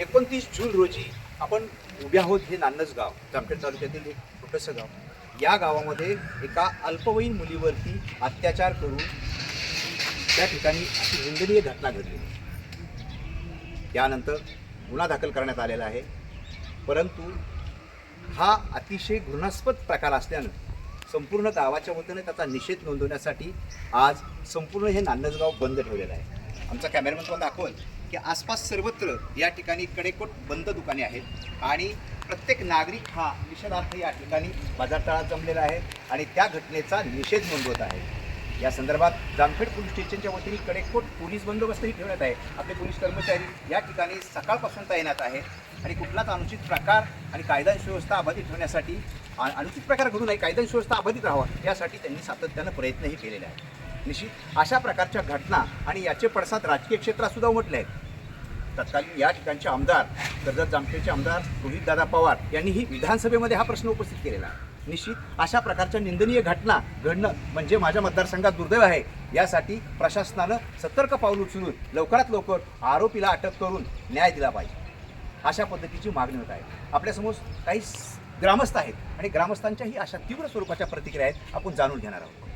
29 जून रोजी आपण उभे आहोत. हे नान्नज गाव जामखेड तालुक्यातील एक छोटंसं गाव. या गावामध्ये एका अल्पवयीन मुलीवरती अत्याचार करून त्या ठिकाणी अशी निंदनीय घटना घडली. त्यानंतर गुन्हा दाखल करण्यात आलेला आहे. परंतु हा अतिशय घृणास्पद प्रकार असल्यानं संपूर्ण गावाच्या वतीने त्याचा निषेध नोंदवण्यासाठी आज संपूर्ण हे नान्नज गाव बंद ठेवलेलं आहे. आमचा कॅमेरामॅन तुम्हाला दाखवल की आसपास सर्वत्र या ठिकाणी कडेकोट बंद दुकाने आहेत आणि प्रत्येक नागरिक हा निषेधार्थ या ठिकाणी बाजारतळात जमलेला आहे आणि त्या घटनेचा निषेध नोंदवत आहे. या संदर्भात जामखेड पोलीस स्टेशनच्या वतीने कडेकोट पोलीस बंदोबस्तही ठेवण्यात आहे. आपले पोलीस कर्मचारी या ठिकाणी सकाळपासून तैनात आहेत आणि कुठलाच अनुचित प्रकार आणि कायदा सुव्यवस्था अबाधित ठेवण्यासाठी अनुचित प्रकार घडू नये, कायदा सुव्यवस्था अबाधित राहावा यासाठी त्यांनी सातत्यानं प्रयत्नही केलेले आहेत. निश्चित अशा प्रकारच्या घटना आणि याचे पडसाद राजकीय क्षेत्रात सुद्धा उमटले आहेत. तत्कालीन या ठिकाणचे आमदार कर्जत जामखेडचे आमदार रोहितदादा पवार यांनीही विधानसभेमध्ये हा प्रश्न उपस्थित केलेला आहे. निश्चित अशा प्रकारच्या निंदनीय घटना घडणं म्हणजे माझ्या मतदारसंघात दुर्दैव आहे. यासाठी प्रशासनानं सतर्क पाऊल उचलून लवकरात लवकर आरोपीला अटक करून न्याय दिला पाहिजे, अशा पद्धतीची मागणी होत आहे. आपल्यासमोर काही ग्रामस्थ आहेत आणि ग्रामस्थांच्याही अशा तीव्र स्वरूपाच्या प्रतिक्रिया आहेत. आपण जाणून घेणार आहोत.